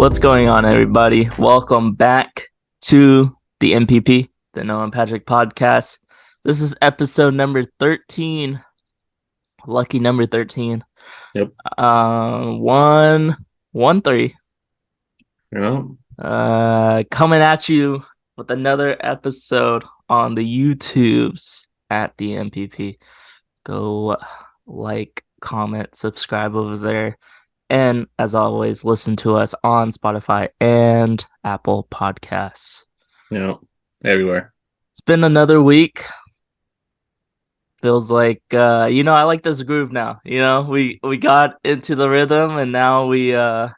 What's going on, everybody? Welcome back to the MPP, the Noah and Patrick podcast. This is episode number 13. Lucky number 13. Yep. 113. Coming at you with another episode on the YouTubes at the MPP. Go like, comment, subscribe over there. And as always, listen to us on Spotify and Apple Podcasts. Everywhere. It's been another week. Feels like I like this groove now. We got into the rhythm and now we don't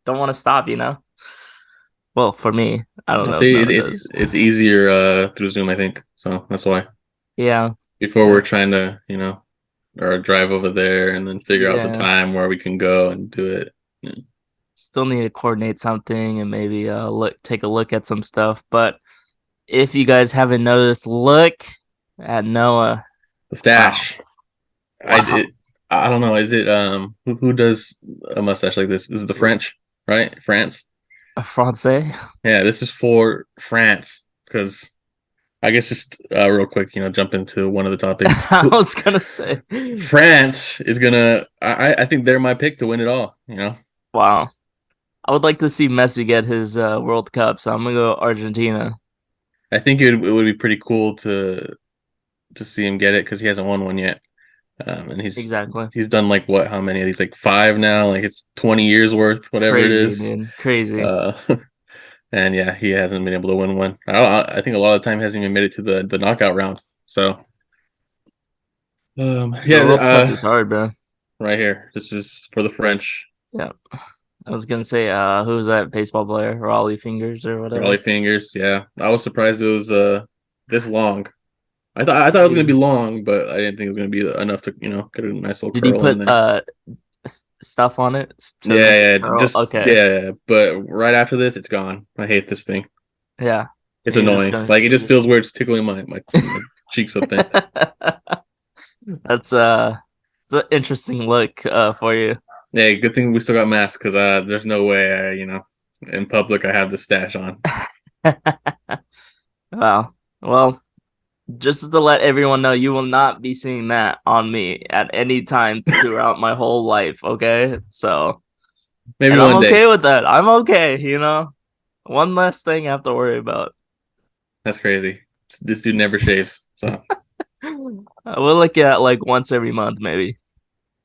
want to stop, Well, for me, I don't know. See, it's easier through Zoom, I think. So that's why. Yeah. Before we're trying to, or drive over there and then figure out the time where we can go and do it. Yeah. Still need to coordinate something and maybe take a look at some stuff. But if you guys haven't noticed, look at Noah. The stash. Wow. I don't know. Is it who does a mustache like this? This is the French, right? France. A Francais? Yeah, this is for France because I guess just real quick, jump into one of the topics. I was gonna say France is gonna. I think they're my pick to win it all. Wow. I would like to see Messi get his World Cup, so I'm gonna go Argentina. I think it would be pretty cool to see him get it because he hasn't won one yet, and he's done like what? How many of these? Like 5 now. Like it's 20 years worth, whatever Crazy, it is. Man. Crazy. And yeah, he hasn't been able to win one. I think a lot of the time he hasn't even made it to the knockout round. So, the World Cup is hard, bro. Right here, this is for the French. Yeah, I was gonna say, who was that baseball player, Raleigh Fingers or whatever? Raleigh Fingers, yeah. I was surprised it was this long. I thought it was gonna be long, but I didn't think it was gonna be enough to get a nice little. Did he put stuff on it? Yeah, but right after this, it's gone. I hate this thing. Yeah, it's annoying. Like it just feels weird. It's tickling my cheeks up there. It's an interesting look for you. Yeah, good thing we still got masks because there's no way in public I have the stash on. Wow. Well, just to let everyone know, you will not be seeing that on me at any time throughout my whole life, okay? So maybe one day. I'm okay with that. I'm okay, One less thing I have to worry about. That's crazy. This dude never shaves, so we'll look at like once every month, maybe.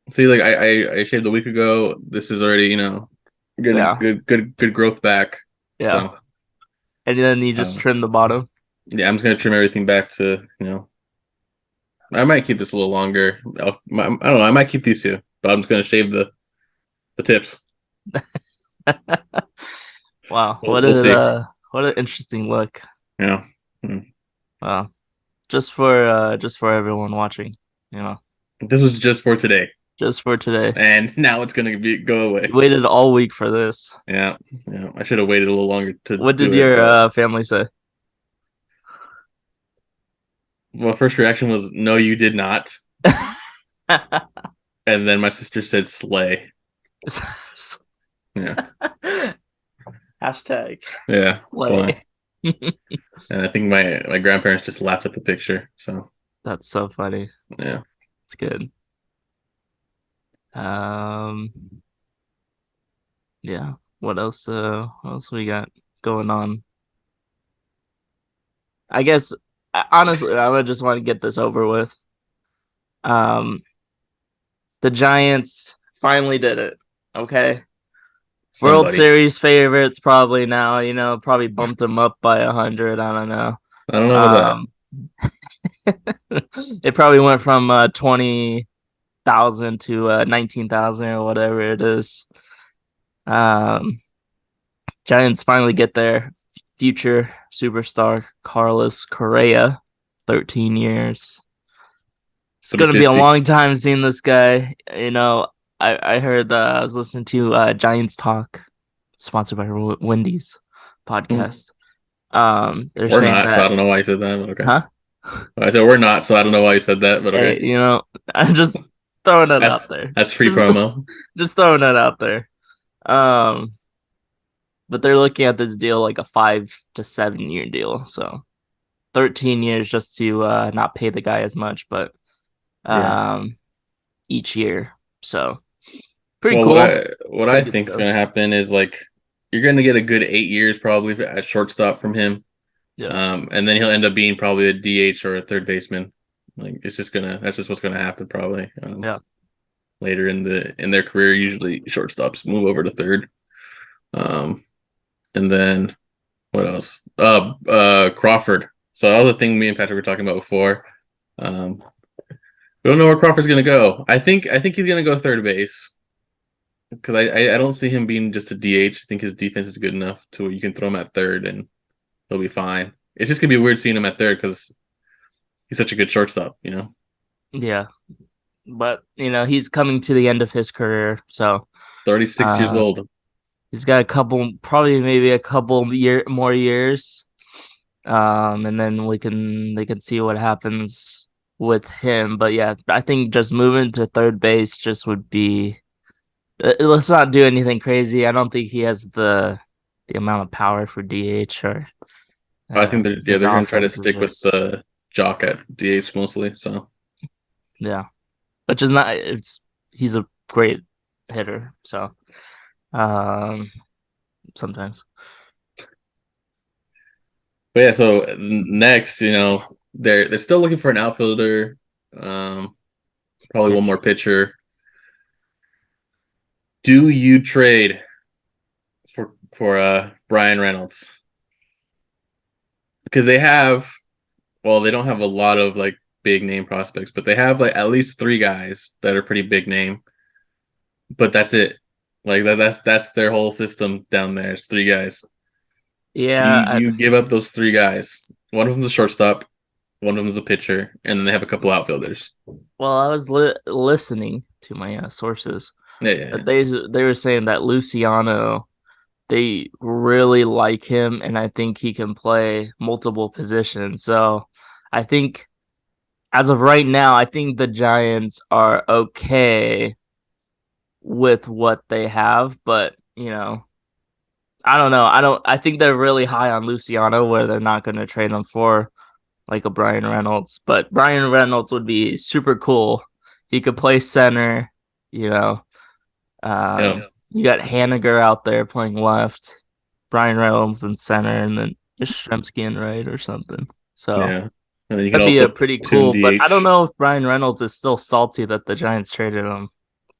See, like I shaved a week ago. This is already, getting good growth back. Yeah. So, and then you just trim the bottom. Yeah, I'm just gonna trim everything back to, I might keep this a little longer. I don't know. I might keep these two, but I'm just gonna shave the tips. Wow, what an interesting look. Yeah. Wow, just for everyone watching, This was just for today. Just for today, and now it's gonna go away. You waited all week for this. Yeah. I should have waited a little longer to. What did your family say? Well, first reaction was, no, you did not. And then my sister said, slay. Yeah. Hashtag. Yeah. Slay. And I think my grandparents just laughed at the picture. So that's so funny. Yeah. It's good. Yeah. What else we got going on? I guess honestly, I would just want to get this over with. The Giants finally did it. Okay. World Series favorites probably now, probably bumped them up by 100. I don't know. I don't know that. It probably went from 20,000 to 19,000 or whatever it is. Giants finally get their future superstar Carlos Correa, 13 years. It's going to be a long time seeing this guy. I heard I was listening to Giants Talk, sponsored by Wendy's podcast. We're not, so I don't know why you said that. But okay. Huh? I said we're not, so I don't know why you said that. But okay. Hey, I'm just throwing it out there. That's free promo. Just throwing it out there. but they're looking at this deal like a 5 to 7 year deal. So 13 years just to not pay the guy as much, but Yeah. um, each year. So pretty Well, cool. what I Pretty good think is stuff. going to happen is like you're going to get a good 8 years probably at shortstop from him, Yeah. and then he'll end up being probably a DH or a third baseman. Like that's just what's going to happen probably. Yeah. Later in their career, usually shortstops move over to third. Um, and then what else? Crawford. So that was the thing me and Patrick were talking about before. Um, we don't know where Crawford's going to go. I think he's going to go third base because I don't see him being just a DH. I think his defense is good enough to where you can throw him at third and he'll be fine. It's just gonna be weird seeing him at third because he's such a good shortstop. Yeah. But he's coming to the end of his career, so 36 years uh, old. he's got probably maybe a couple more years, and then they can see what happens with him. But yeah, I think just moving to third base just would be. Let's not do anything crazy. I don't think he has the amount of power for DH or I think his they're gonna try to offense is stick with just the Jock at DH mostly. So yeah, which is not. He's a great hitter, so um sometimes. but yeah, so next, they're still looking for an outfielder, probably one Pitch. more pitcher. Do you trade for Brian Reynolds? Because they don't have a lot of like big name prospects, but they have like at least three guys that are pretty big name. But that's it. Like that's their whole system down there. It's three guys. Yeah, Do you give up those three guys? One of them's a shortstop, one of them's a pitcher, and then they have a couple outfielders. well, I was listening to my sources. Yeah, yeah, yeah. They were saying that Luciano, they really like him, and I think he can play multiple positions. So I think as of right now, I think the Giants are okay with what they have, but I don't know. I think they're really high on Luciano where they're not going to trade him for like a Brian Reynolds, but Brian Reynolds would be super cool. He could play center, you know. Yeah, You got Haniger out there playing left, Brian Reynolds in center, and then Yastrzemski in right or something. So yeah. And then you can that'd all be a put pretty Toon cool. But I don't DH. know if Brian Reynolds is still salty that the Giants traded him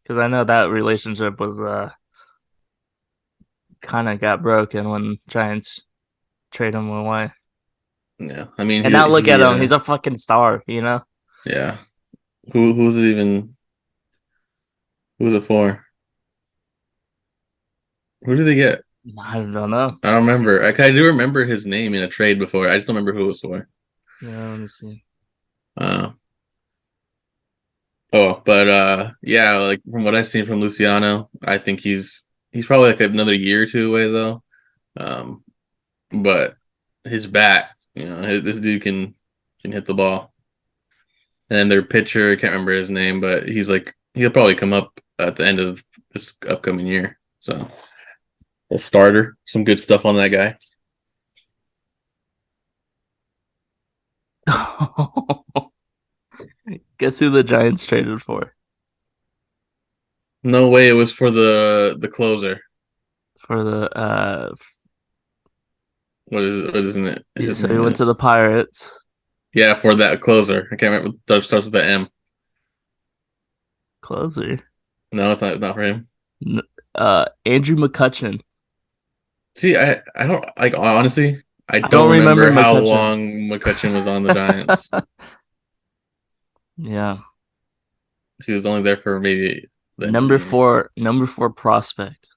because I know that relationship was kind of got broken when Giants trade him away. Yeah, I mean And now look at him; he's a fucking star. yeah. Who's it even? Who's it for? Who did they get? I don't know. I don't remember. I do remember his name in a trade before. I just don't remember who it was for. Yeah, let me see. Uh, but yeah, like from what I've seen from Luciano, I think he's probably like another year or two away though. Um, but his bat, this dude can hit the ball. And then their pitcher, I can't remember his name, but he'll probably come up at the end of this upcoming year. So a starter, some good stuff on that guy. Guess who the Giants traded for? No way, it was for the closer. For the What isn't it? His so he name went to is the Pirates. yeah, for that closer. I can't remember. That starts with the M. Closer. No, it's not for him. Andrew McCutchen. See, I don't like honestly. I I don't don't remember remember how McCutchen. long McCutcheon was on the Giants. Yeah. He was only there for maybe the end of the year. Number four prospect.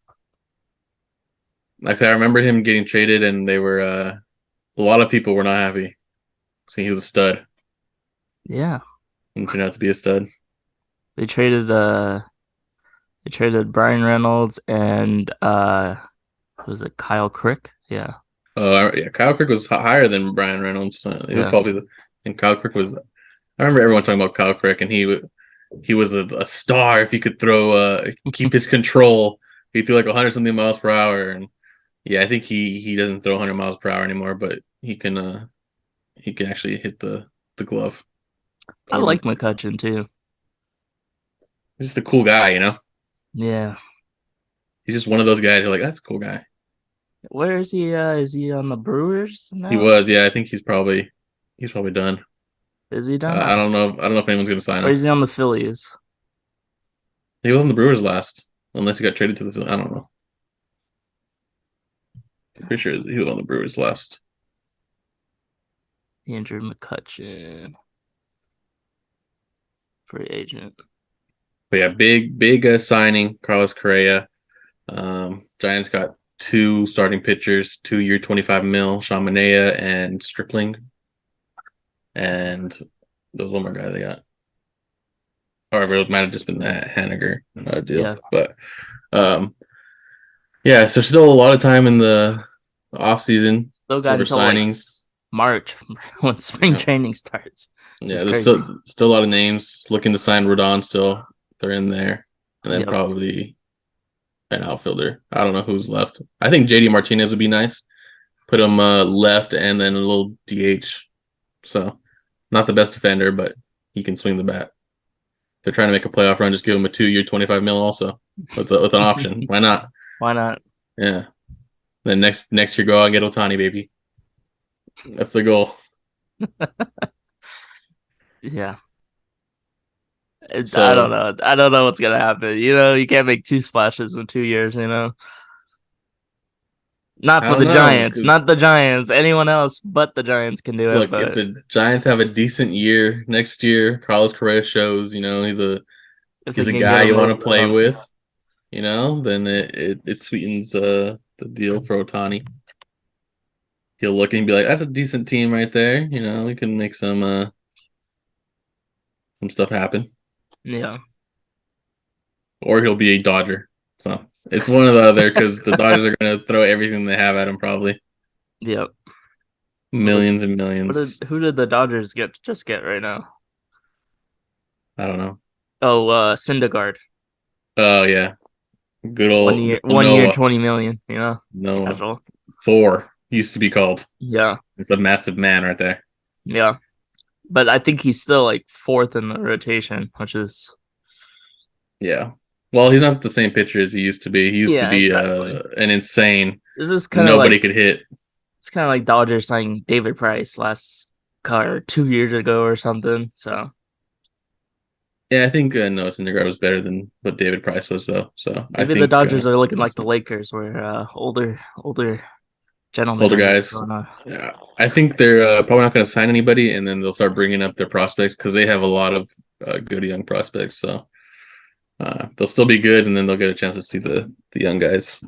Like I remember him getting traded, and they were a lot of people were not happy. So he was a stud, Yeah. and turned out to be a stud. They traded Brian Reynolds and was it Kyle Crick? Yeah. Oh yeah, Kyle Crick was higher than Brian Reynolds. He was Yeah. probably and Kyle Crick was. I remember everyone talking about Kyle Crick, and he was a star if he could throw keep his control. He threw like 100 something miles per hour, and Yeah, I think he doesn't throw 100 miles per hour anymore, but he can actually hit the glove I like hard. McCutcheon too. He's just a cool guy, you know. Yeah. He's just one of those guys who are like, that's a cool guy. Where is he? Is he on the Brewers He now? was, yeah. I think he's probably done. Is he done? I don't know if anyone's gonna sign Or him. is he on the Phillies? He wasn't the Brewers last, unless he got traded to the Phillies. I don't know. I'm pretty sure he was on the Brewers last. Andrew McCutcheon, free agent. But yeah, big signing, Carlos Correa. Giants got two starting pitchers, 2 year, 25 mil, Sean Manaea and Stripling, and there was one more guy they got. However, it might have just been that Haniger deal. Yeah. But um, yeah, so still a lot of time in the off season Still for got until like signings. March when spring Yeah, training starts. yeah, It's there's crazy. still a lot of names looking to sign Rodon. Still, they're in there, and then Yep. probably an outfielder. I don't know who's left. I think JD Martinez would be nice. Put him left and then a little DH. So not the best defender, but he can swing the bat. They're trying to make a playoff run. Just give him a 2 year, 25 mil also with an option. Why not? Why not? Yeah. Then next year go out and get Otani, baby. That's the goal. Yeah. I don't So know. I don't know what's gonna happen. You know, you can't make two splashes in 2 years. Not I for don't the know Giants. Not because the Giants. Anyone else but the Giants can do it. look, if But the Giants have a decent year next year, Carlos Correa shows if they he's a can get guy them you want to moved play on, with. Then it sweetens the deal for Otani. He'll look and be like, "That's a decent team right there." We can make some stuff happen, yeah, or he'll be a Dodger. So it's one or the other because the Dodgers are gonna throw everything they have at him, probably yep. What did millions and millions. who did the Dodgers get right now? I don't know. Oh, Syndergaard. Oh yeah, good old One year, Noah. 20 million. Noah Casual. Thor used to be called. Yeah, It's a massive man right there. yeah. But I think he's still like fourth in the rotation, which is Yeah. Well, he's not the same pitcher as he used to be. He used to yeah, be exactly. an insane. This is kind of Nobody like could hit. it's kind of like Dodgers signing David Price last car 2 years ago or something. So Yeah, I think Noah Syndergaard was better than what David Price was, though. So I maybe the think Dodgers are looking like the Lakers, where older gentlemen older are just guys. gonna. Yeah, I think they're probably not going to sign anybody, and then they'll start bringing up their prospects because they have a lot of good young prospects. So they'll still be good, and then they'll get a chance to see the young guys.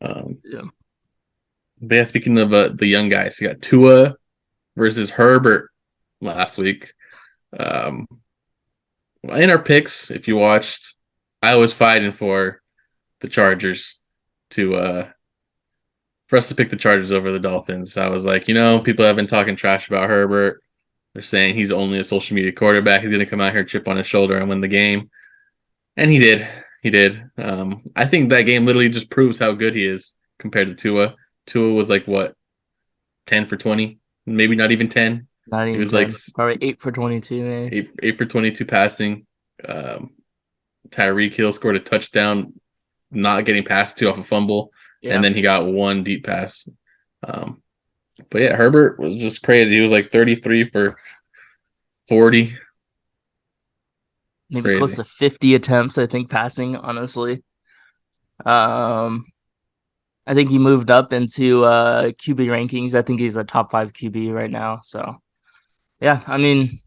Um, Yeah. but yeah, speaking of the young guys, you got Tua versus Herbert last week. Um, in our picks, if you watched, I was fighting for the Chargers to for us to pick the Chargers over the Dolphins. I was like, people have been talking trash about Herbert. They're saying he's only a social media quarterback. He's going to come out here, chip on his shoulder, and win the game. And he did. He did. I think that game literally just proves how good he is compared to Tua. Tua was like, what, 10 for 20? Maybe not even 10. Not He even was like 10. Probably 8 for 22, maybe. eight for 22 passing. Um, Tyreek Hill scored a touchdown, not getting passed to off a fumble. And Yeah. then he got one deep pass. Um, but yeah, Herbert was just crazy. He was like 33 for 40. Maybe close Crazy. to 50 attempts, I think, passing, honestly. Um, I think he moved up into QB rankings. I think he's a top five QB right now. So yeah, I mean,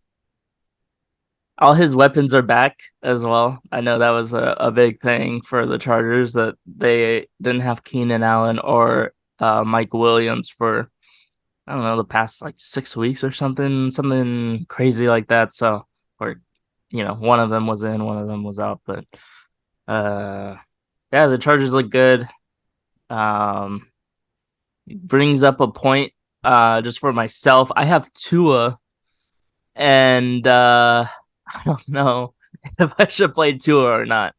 all his weapons are back as well. I know that was a big thing for the Chargers that they didn't have Keenan Allen or Mike Williams for I don't know the past like 6 weeks or something crazy like that. So or one of them was in, one of them was out, but uh yeah, the Chargers look good. Um Brings up a point just for myself. I have Tua and I don't know if I should play Tua or not.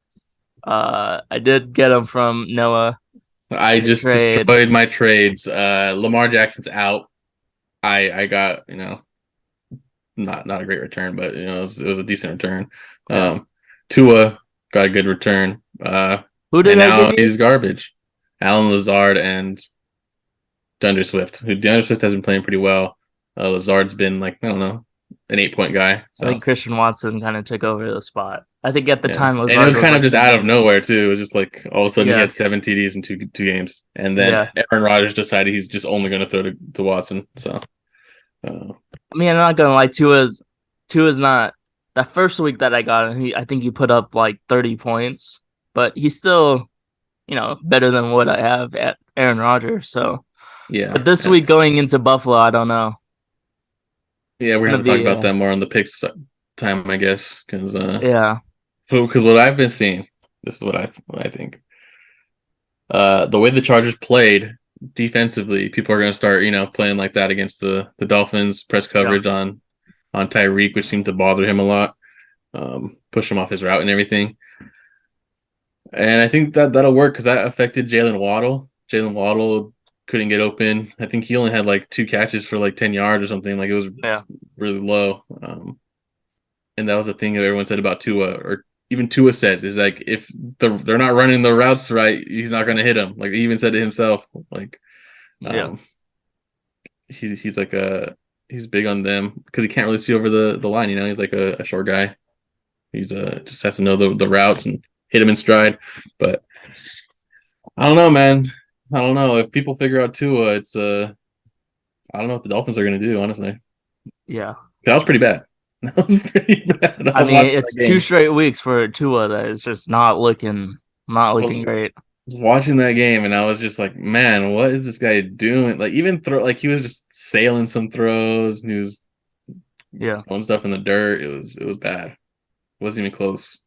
I did get him from Noah. I Good just trade. destroyed my trades. Lamar Jackson's out. I got, not a great return, but it was a decent return. Yeah. Tua got a good return. Who did And I give now you? he's garbage. Alan Lazard and DeAndre Swift. Who DeAndre Swift has been playing pretty well. Lazard's been like, I don't know, an 8 point guy. I think So Christian Watson kind of took over the spot. I think at the yeah, time and it Lazard was was kind of like just the out of main. nowhere too. It was just like all of a sudden he Yeah. had 7 TDs in two games, and then Yeah. Aaron Rodgers decided he's just only going to throw to Watson. So uh, I mean, I'm not gonna lie. Tua's not that first week that I got him. I think he put up like 30 points, but he's still, better than what I have at Aaron Rodgers. So, yeah, but this week going into Buffalo, I don't know. yeah, It's we're gonna gonna have to talk be, about that more on the picks time, I guess, yeah, because what I've been seeing, this is what I think. The way the Chargers played defensively, people are going to start, playing like that against the Dolphins. Press yeah, coverage on Tyreek, which seemed to bother him a lot, push him off his route and everything. And I think that'll work because that affected Jalen Waddle. Jalen Waddle couldn't get open. I think he only had like 2 catches for like 10 yards or something. Like it was yeah, really low. And that was the thing that everyone said about Tua, or even Tua said, is like if they're not running the routes right, he's not going to hit him. Like he even said it himself. Like yeah, um, he's like he's big on them because he can't really see over the line. He's like a short guy. He's just has to know the routes and hit him in stride. But I don't know, man. I don't know if people figure out Tua. It's I don't know what the Dolphins are going to do. Honestly, yeah. that was pretty bad. That was pretty bad. I I was mean, watching that it's two game. straight weeks for Tua that is just not I was looking great. watching that game and I was just like, man, what is this guy doing? Like even throw like he was just sailing some throws and he was Yeah, throwing stuff in the dirt. It was bad. It wasn't even close.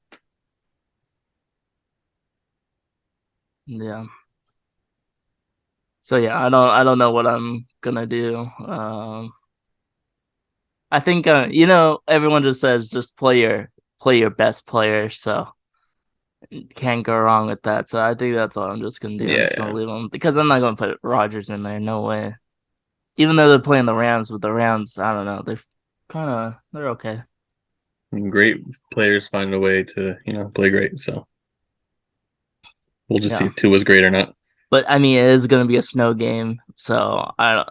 yeah. So yeah, I don't know what I'm gonna do. I think everyone just says just play your best player, so can't go wrong with that. So I think that's what I'm just gonna do. I'm Yeah, just gonna yeah. leave him because I'm not gonna put Rodgers in there. No way. Even though they're playing the Rams, with the Rams, I don't know. They're okay. Great players find a way to, play great. So we'll just see Yeah, if two was great or not. but I mean, it is gonna be a snow game, so I don't.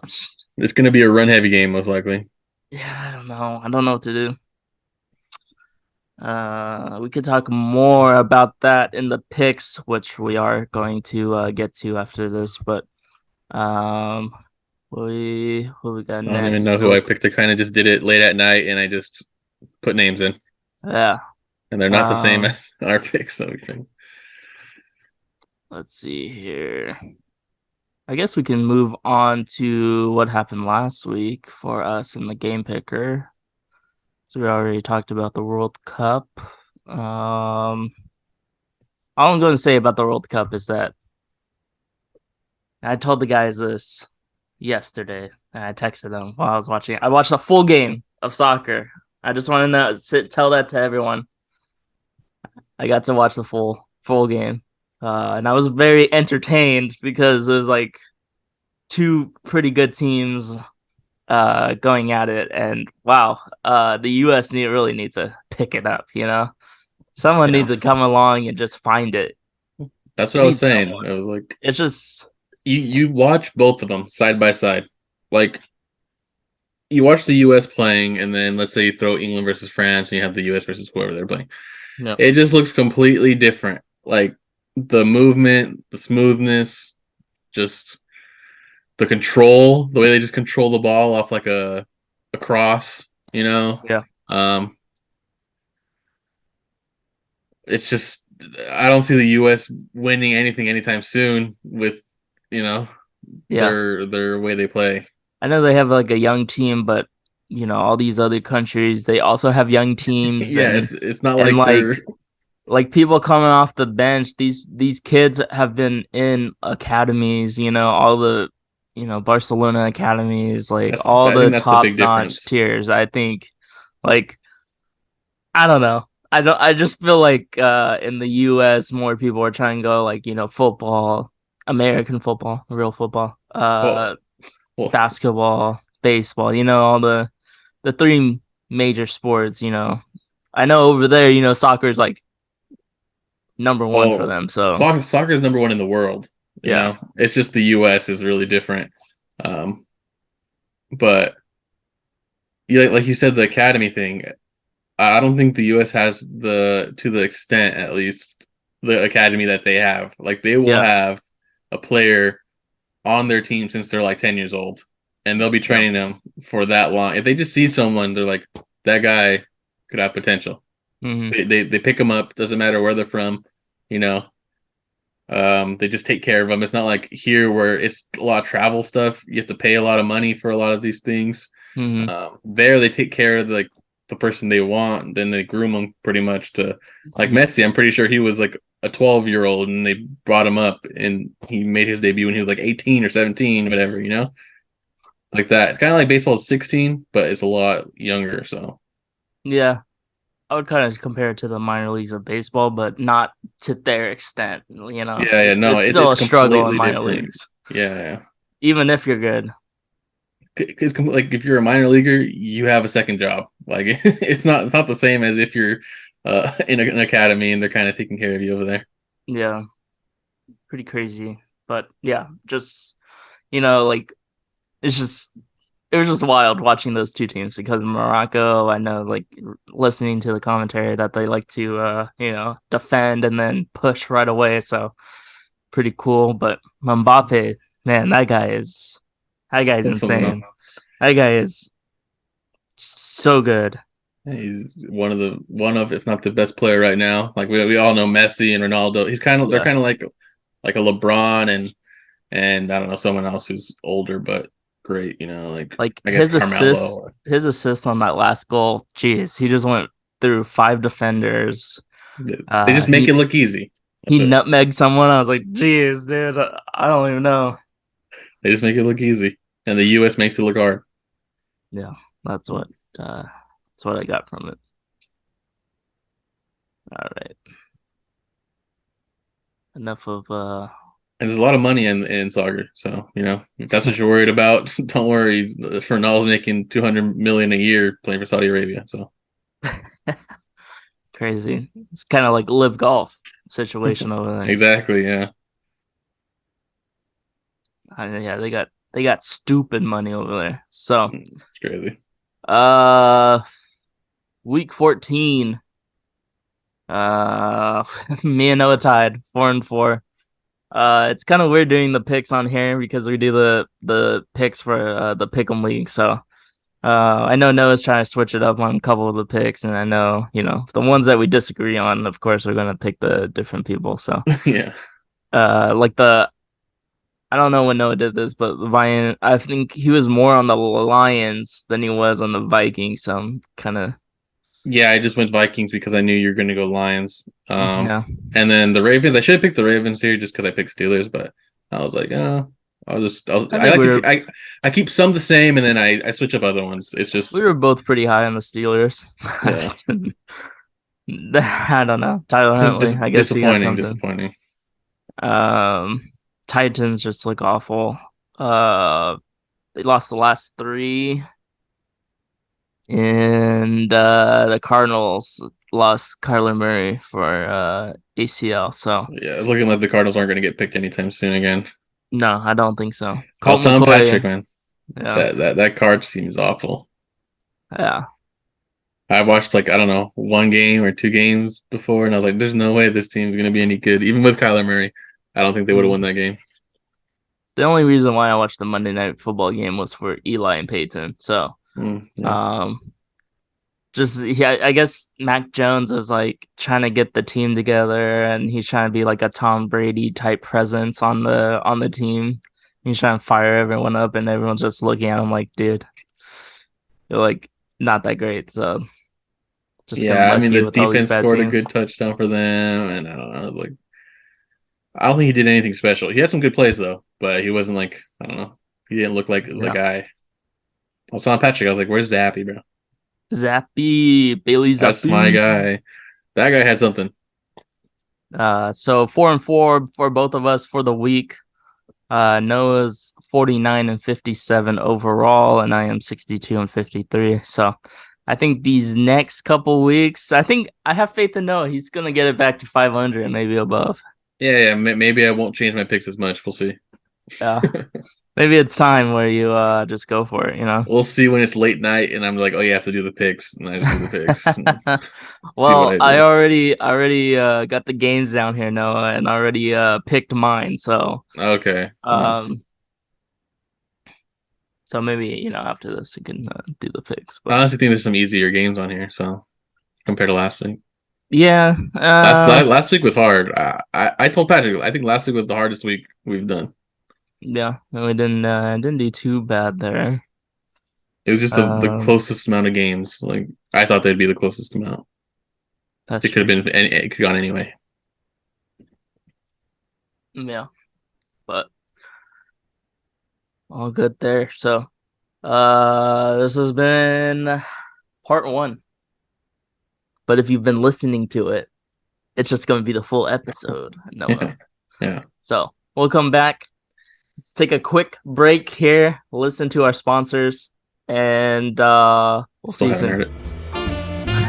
It's gonna be a run heavy game, most likely. Yeah, I don't know. I don't know what to do. We could talk more about that in the picks, which we are going to get to after this. But um, what we got I don't even next? know who So I picked. I kind of just did it late at night and I just put names in. yeah. And they're not the same Um, as our picks, so we can. let's see here. I guess we can move on to what happened last week for us in the game picker. So we already talked about the World Cup. Um, all I'm going to say about the World Cup is that I told the guys this yesterday, and I texted them while I was watching it. I watched a full game of soccer. I just want to tell that to everyone. I got to watch the full game, and I was very entertained because it was like two pretty good teams going at it, and wow, the U.S. really needs to pick it up. Someone Yeah. needs to come along and just find it. That's We what I was need saying. someone. It was like It's just you watch both of them side by side. Like you watch the US playing and then let's say you throw England versus France and you have the US versus whoever they're playing. no, It just looks completely different. Like the movement, the smoothness, just the control, the way they just control the ball off like a cross, you know. yeah, Um it's just I don't see the US winning anything anytime soon with, you know, yeah. their way they play. I know they have like a young team, but all these other countries they also have young teams, Yeah, and it's not and like they're like people coming off the bench. These kids have been in academies, all the Barcelona academies, like that's all I the think that's the top big notch difference. tiers. I think, like, I don't know. I don't. I just feel like in the U.S. more people are trying to go like football. American football, real football, Well, well, basketball, baseball. All the three major sports. I know over there, soccer is like number one for well, them. So soccer is number one in the world. yeah, It's just the U.S. is really different. Um, but like you said, the academy thing. I don't think the U.S. has to the extent, at least, the academy that they have. Like they will yeah, have a player on their team since they're like 10 years old, and they'll be yeah. training them for that long. If they just see someone, they're like, that guy could have potential. Hmm. They pick them up. Doesn't matter where they're from, you know. They just take care of them. It's not like here where it's a lot of travel stuff. You have to pay a lot of money for a lot of these things. Hmm. There they take care of the person they want, then they groom them pretty much to like Yeah. Messi. I'm pretty sure he was like a 12-year-old, and they brought him up, and he made his debut when he was like 18 or 17, whatever. Like that. It's kind of like baseball is 16, but it's a lot younger. So Yeah. I would kind of compare it to the minor leagues of baseball, but not to their extent. yeah, yeah, It's no, it's it's still it's a struggle in completely minor different. leagues, Yeah, even if you're good. because like if you're a minor leaguer, you have a second job. Like it's not the same as if you're in an academy and they're kind of taking care of you over there. Yeah, pretty crazy. But yeah, just like it's just it was just wild watching those two teams because Morocco, I know like listening to the commentary that they like to defend and then push right away. So pretty cool. But Mbappe, man, that guy's That's something else. insane. That guy is so good. He's one of if not the best player right now. Like we all know Messi and Ronaldo. They're Yeah. kind of like a LeBron and I don't know someone else who's older but great. Like Like I guess his Carmelo. assist, his assist on that last goal, geez, he just went through five defenders. They just make He it look easy. he That's it. nutmegged someone. I was like, geez, dude, I don't even know. They just make it look easy, and the U.S. makes it look hard. Yeah, that's what uh that's what I got from it. All right. Enough of And there's a lot of money in soccer, so if that's what you're worried about, don't worry. Ronaldo's making 200 million a year playing for Saudi Arabia. So crazy. It's kind of like live golf situation over there. exactly, yeah, Yeah, they got stupid money over there. So, it's crazy. uh, week 14, me and Noah tied 4-4. It's kind of weird doing the picks on here because we do the picks for the pick'em league. So, I know Noah's trying to switch it up on a couple of the picks, and I know the ones that we disagree on. Of course, we're gonna pick the different people. So, Yeah, like I don't know when Noah did this, but I think he was more on the Lions than he was on the Vikings. So I'm kind of yeah. I just went Vikings because I knew you were going to go Lions. yeah. And then the Ravens. I should have picked the Ravens here just because I picked Steelers, but I was like, I I think like we to keep, were I keep some the same, and then I switch up other ones. It's we just were both pretty high on the Steelers. yeah, I don't know. Tyler Huntley. I guess he got disappointing, something. disappointing. Um, Titans just look awful. Uh, they lost the last three, and the Cardinals lost Kyler Murray for ACL. So Yeah, it's looking like the Cardinals aren't going to get picked anytime soon again. no, I don't think so. I was Colt telling Patrick, McCoy. man, Yeah, that card seems awful. yeah. I watched like I don't know 1 game or 2 games before, and I was like, "There's no way this team's gonna be any good." Even with Kyler Murray, I don't think they would have won Mm. that game. The only reason why I watched the Monday Night Football game was for Eli and Peyton. So, Yeah, um, just yeah, I guess Mac Jones was like trying to get the team together, and he's trying to be like a Tom Brady type presence on the team. He's trying to fire everyone up, and everyone's just looking at him like, dude, you're like not that great. So just got yeah. I mean, lucky the with all these defense bad scored a teams. good touchdown for them, and I don't know, like I don't think he did anything special. He had some good plays though, but he wasn't like I don't know. He didn't look like the Yeah, guy. I was telling Patrick, I was like, "Where's Zappy, bro? Bailey That's my Zappi. guy. That guy had something." So 4-4 for both of us for the week. Noah's 49 and 57 overall, and I am 62 and 53. So I think these next couple weeks, I think I have faith in Noah. He's gonna get it back to 500 and maybe above. Yeah, maybe I won't change my picks as much. We'll see. Yeah, maybe it's time where you just go for it. We'll see when it's late night and I'm like, oh, you have to do the picks, and I just do the picks and see what Well, I I do. already got the games down here, Noah, and already picked mine. Okay, nice. Um, so maybe after this we can do the picks. I But honestly think there's some easier games on here, so compared to last week. yeah, Last week was hard. I told Patrick I think last week was the hardest week we've done. yeah, no, we didn't do too bad there. It was just the Um, closest amount of games. Like I thought they'd be the closest amount. that's It could have true. been it could have gone anyway. Yeah, but all good there. So, this has been part one. But if you've been listening to it, it's just going to be the full episode, Yeah, Noah. yeah. So we'll come back. Let's take a quick break here, listen to our sponsors, and we'll see Still you haven't soon. heard it.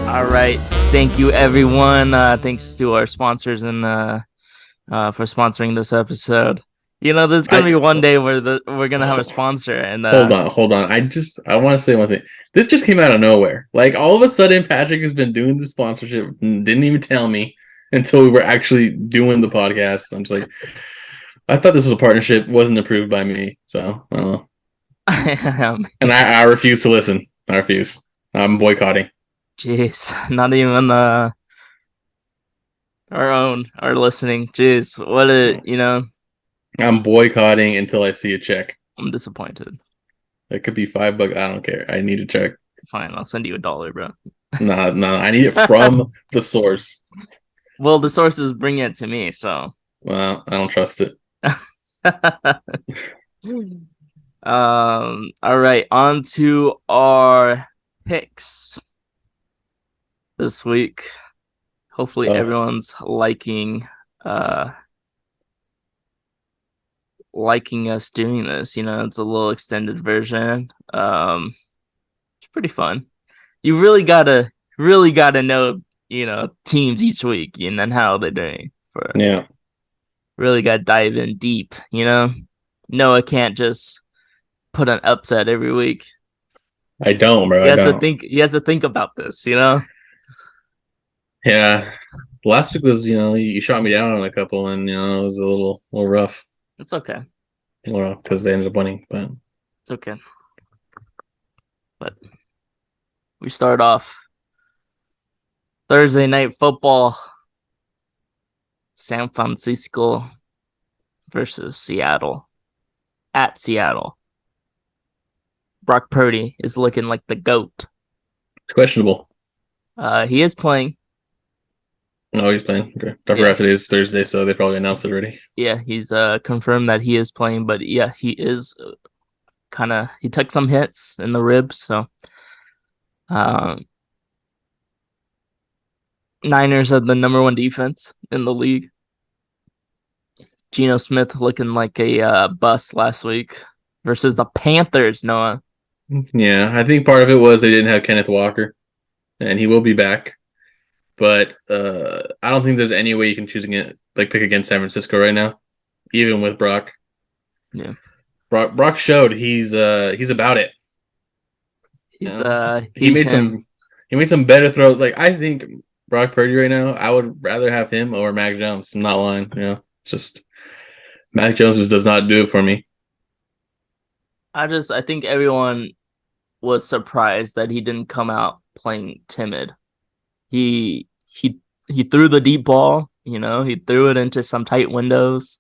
All right. Thank you, everyone. Thanks to our sponsors and for sponsoring this episode. There's gonna be I one day where we're gonna have a sponsor, and hold on. I want to say one thing. This just came out of nowhere. Like all of a sudden, Patrick has been doing the sponsorship and didn't even tell me until we were actually doing the podcast. I'm just like, I thought this was a partnership, wasn't approved by me, so I don't know. And I refuse to listen. I refuse. I'm boycotting. jeez, not even our listening. Jeez, I'm boycotting until I see a check. I'm disappointed. It could be $5. I don't care. I need a check. Fine, I'll send you $1, bro. Nah, nah. I need it from the source. Well, the sources bring it to me, so. Well, I don't trust it. All right, on to our picks this week. Hopefully Oh, everyone's uh liking us doing this. It's a little extended version. It's pretty fun. You really gotta know, teams each week and then how they're doing for yeah. really gotta dive in deep. Noah can't just put an upset every week. I don't, bro. He I has to don't. think he has to think about this. Yeah. Last week was, you shot me down on a couple, and it was a little rough. It's okay. A little rough because they ended up winning. But It's okay. But we start off Thursday night football. San Francisco versus Seattle. At Seattle. Brock Purdy is looking like the GOAT. it's questionable. He is playing. No, he's playing. Okay. I Yeah. forgot today is Thursday, so they probably announced it already. Yeah, he's confirmed that he is playing, but yeah, he is he took some hits in the ribs, so um Niners have the number one defense in the league. Geno Smith looking like a bust last week versus the Panthers, Noah. Yeah, I think part of it was they didn't have Kenneth Walker, and he will be back. But I don't think there's any way you can pick against San Francisco right now, even with Brock. Yeah. Brock showed he's about it. He's He he's made him. some better throws. Like I think Brock Purdy right now, I would rather have him over Mac Jones. I'm not lying. Just Mac Jones just does not do it for me. I think everyone was surprised that he didn't come out playing timid. He threw the deep ball, he threw it into some tight windows.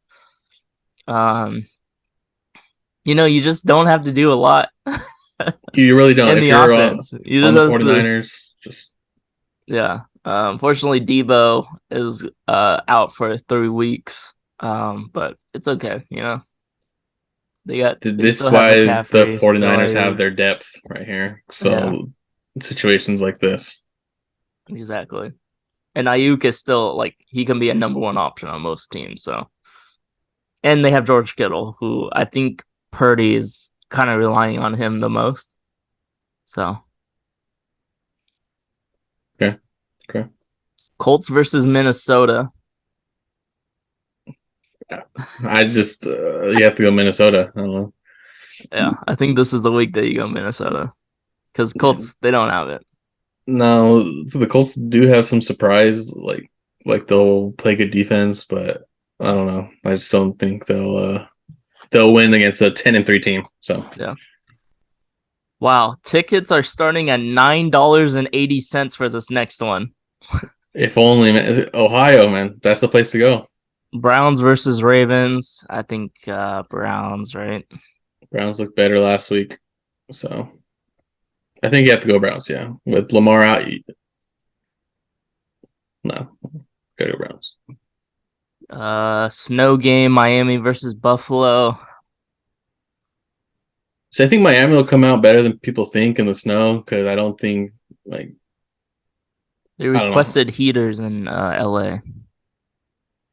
Um You just don't have to do a lot You really don't. in If the you're offense. You on just the have to, 49ers, just yeah. Unfortunately, Debo is out for 3 weeks. But it's okay. They this still is have why the McCaffrey, still 49ers have Ayuk. their depth right here. Yeah, So situations like this. exactly. And Ayuk is still like he can be a number one option on most teams. So, and they have George Kittle, who I think Purdy is kind of relying on him the most. So, Okay. Okay. Colts versus Minnesota. I just you have to go Minnesota. I don't know. Yeah, I think this is the week that you go Minnesota because Yeah. Colts they don't have it. No, the Colts do have some surprise, like they'll play good defense, but I don't know. I just don't think they'll win against a 10-3 team. So Yeah. Wow, tickets are starting at $9.80 for this next one. if only man, Ohio, man, that's the place to go. Browns versus Ravens. I think Browns, right? Browns looked better last week, so I think you have to go Browns. Yeah, with Lamar out, no, gotta go Browns. Snow game, Miami versus Buffalo. So I think Miami will come out better than people think in the snow because I don't think like They I don't know. requested heaters in LA.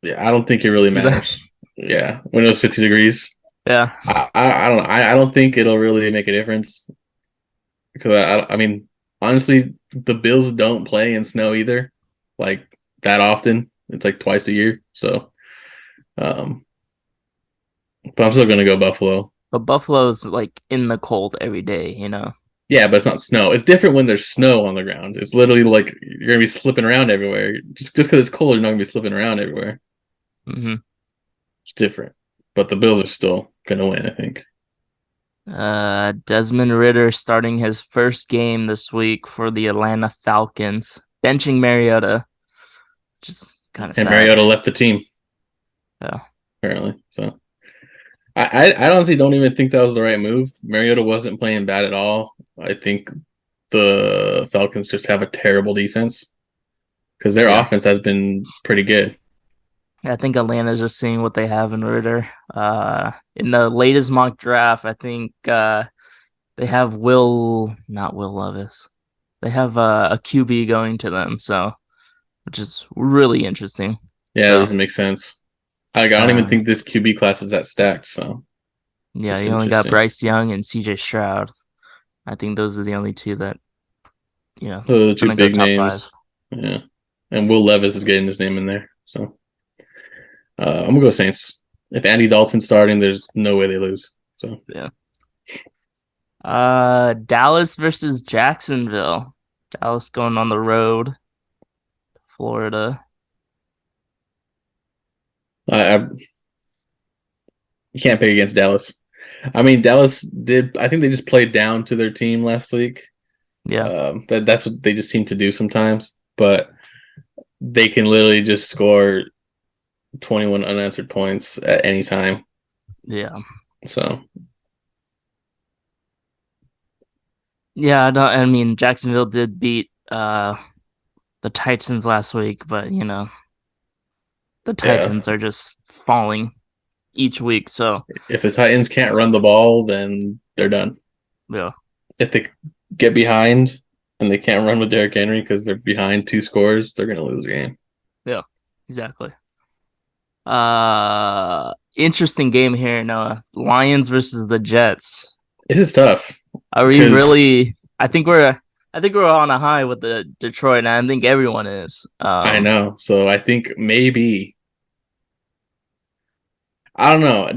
Yeah, I don't think it You really see that? matters. Yeah, when it was 50 degrees. Yeah. I don't know. I don't think it'll really make a difference because I mean honestly the Bills don't play in snow either, like that often. It's like twice a year. So, um, but I'm still gonna go Buffalo. But Buffalo's like in the cold every day. Yeah, but it's not snow. It's different when there's snow on the ground. It's literally like you're gonna be slipping around everywhere. Just because it's cold, you're not gonna be slipping around everywhere. hmm It's different. But the Bills are still gonna win, I think. Desmond Ritter starting his first game this week for the Atlanta Falcons, benching Mariota, which is kind of And sad. Mariota left the team Yeah. apparently. So I honestly don't even think that was the right move. Mariota wasn't playing bad at all. I think the Falcons just have a terrible defense because their Yeah. offense has been pretty good. I think Atlanta's just seeing what they have in Ritter. In the latest mock draft, I think they have not Will Levis. They have a QB going to them, so which is really interesting. Yeah, it So, doesn't make sense. I don't even um, think this QB class is that stacked. So yeah, it's you only got interesting. Bryce Young and CJ Stroud. I think those are the only two that The two gonna go big top five. names. Yeah, and Will Levis is getting his name in there. So I'm gonna go Saints. If Andy Dalton's starting, there's no way they lose. So Yeah. Dallas versus Jacksonville. Dallas going on the road, Florida. I you can't pick against Dallas. I mean, Dallas did. I think they just played down to their team last week. Yeah, That's what they just seem to do sometimes. But they can literally just score 21 unanswered points at any time. yeah, So yeah. I mean, Jacksonville did beat the Titans last week, but the yeah, Titans are just falling each week. So if the Titans can't run the ball, then they're done. yeah, If they get behind and they can't run with Derrick Henry because they're behind 2 scores, they're gonna lose the game. yeah, exactly. Interesting game here, Noah. Lions versus the Jets. This is tough Are we because really? I think we're on a high with the Detroit, and I think everyone is. I know. So I think maybe I don't know.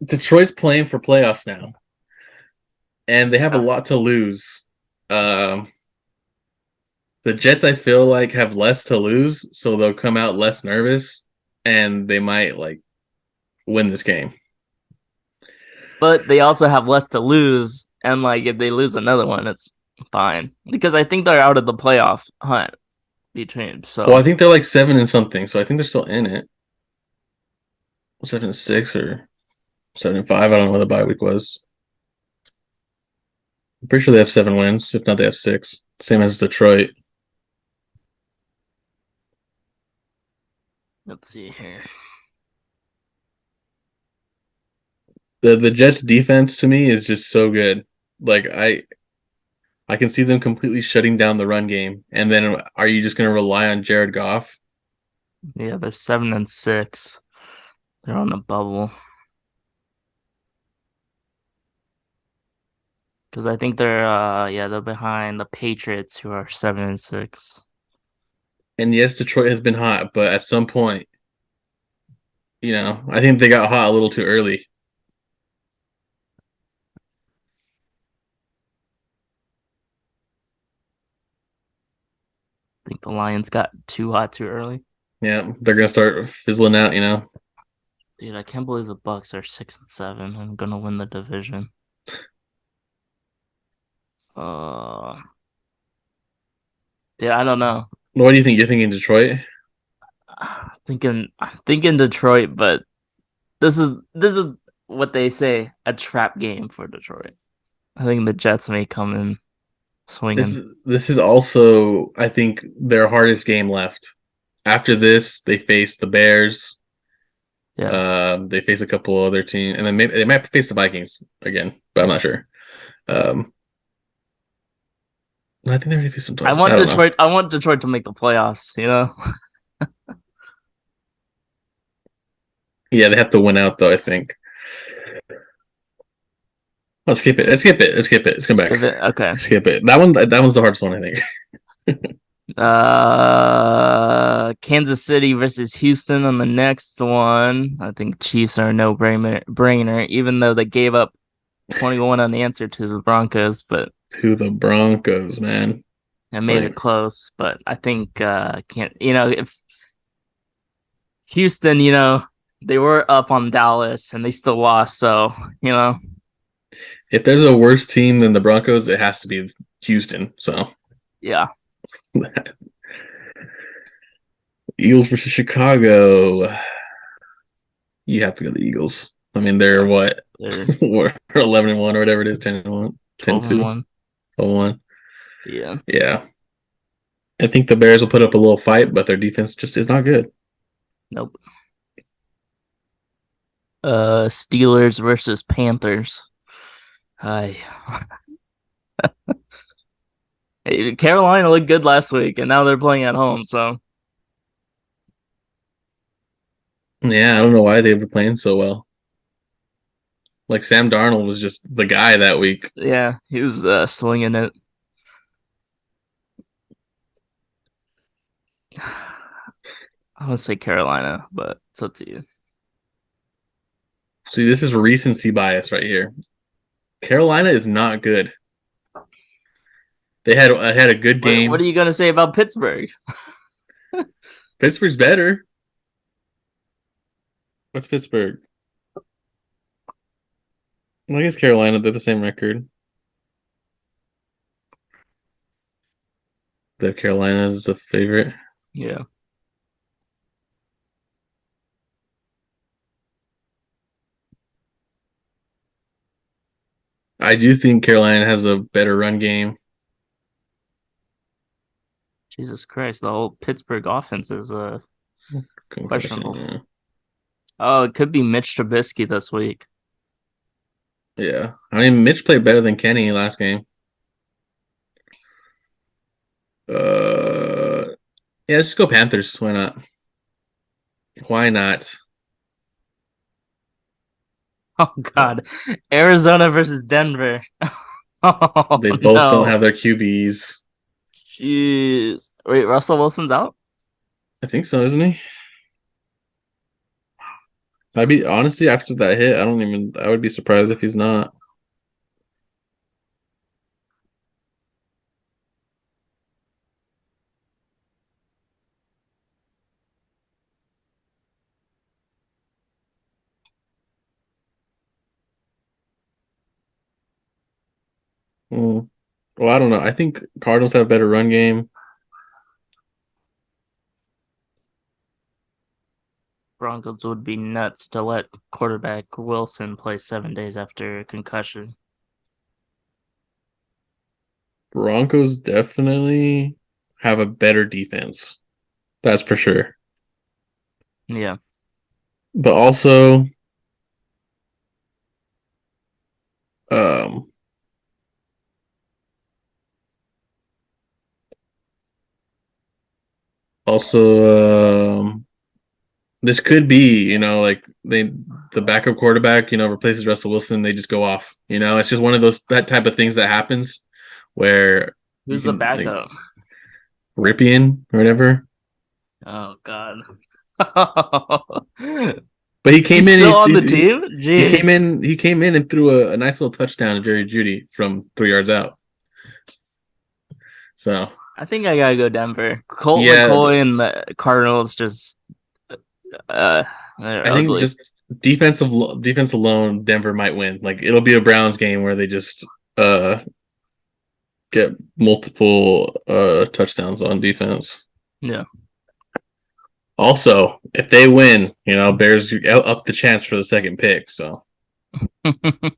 Detroit's playing for playoffs now, and they have a Yeah. lot to lose. Um, the Jets, I feel like, have less to lose, so they'll come out less nervous, and they might like win this game. But they also have less to lose, and like if they lose another one, it's fine because I think they're out of the playoff hunt between. Well, So I think they're like 7 and something, so I think they're still in it. 7 and 6 or 7-5. I don't know what the bye week was. I'm pretty sure they have 7 wins. If not, they have six. Same as Detroit. Let's see here. The Jets defense to me is just so good. Like I can see them completely shutting down the run game. And then are you just going to rely on Jared Goff? Yeah, they're 7-6. They're on the bubble because I think they're behind the Patriots who are 7-6. And yes, Detroit has been hot, but at some point, I think they got hot a little too early. I think the Lions got too hot too early. Yeah, they're going to start fizzling out. Dude, I can't believe the Bucks are 6-7 and gonna win the division. Uh, dude, I don't know. What do you think? You're thinking Detroit? Thinking Detroit, but this is what they say, a trap game for Detroit. I think the Jets may come in This swinging. is this is also, I think, their hardest game left. After this, they face the Bears. Yeah, They face a couple other teams, and then maybe they might face the Vikings again, but I'm not sure. Um, I think they already faced them I twice. want I don't know. Detroit. I want Detroit to make the playoffs. You know, Yeah, they have to win out though, I think. Let's skip it. Let's skip it. Let's skip it. Let's come back. skip it. Okay. Skip it. That one's the hardest one, I think. Kansas City versus Houston on the next one. I think Chiefs are a no brainer, even though they gave up 21 unanswered to the Broncos, but To the Broncos, man. it made it Like close. But I think can't if Houston, they were up on Dallas and they still lost, so if there's a worse team than the Broncos, it has to be Houston. So yeah, Eagles versus Chicago. You have to go the Eagles. I mean, they're what? they're We're 11-1 or whatever it is, 10-1, 12 and 10-2, 1. 12-1. Yeah. Yeah. I think the Bears will put up a little fight, but their defense just is not good. Nope. Steelers versus Panthers. Hi. Carolina looked good last week, and now they're playing at home. So Yeah, I don't know why they were playing so well. Like Sam Darnold was just the guy that week. yeah, he was slinging it. I would say Carolina, but it's up to you. See, this is recency bias right here. Carolina is not good. They had a good What are game. you gonna say about Pittsburgh? Pittsburgh's better. What's Pittsburgh? Well, I guess Carolina, they're the same record. They have Carolina as the favorite. Yeah, I do think Carolina has a better run game. Jesus Christ, the whole Pittsburgh offense is Concussion, questionable. yeah. Oh, it could be Mitch Trubisky this week. Yeah. I mean, Mitch played better than Kenny last game. Uh, yeah, let's just go Panthers. Why not? Why not? Oh Uh, God, Arizona versus Denver. Oh they both don't no, have their QBs. jeez. Wait, Russell Wilson's out? I think so, isn't he? I'd be honestly after that hit, I would be surprised if he's not. Mm. Well, I don't know. I think Cardinals have a better run game. Broncos would be nuts to let quarterback Wilson play 7 days after concussion. Broncos definitely have a better defense. That's for sure. Yeah. But um, also, this could be, like the backup quarterback, replaces Russell Wilson. They just go off. It's just one of those that type of things that happens where you Who's the can like backup? Ripien or whatever. Oh God. But he came He's in. still on the He, team? he came Jeez. in. He came in and threw a nice little touchdown to Jerry Judy from 3 yards out. So I think I gotta go Denver. Colt yeah, McCoy and the Cardinals just uh they're I think ugly. just defense alone, Denver might win. Like it'll be a Browns game where they just uh get multiple touchdowns on defense. Yeah. Also, if they win, Bears up the chance for the second pick. So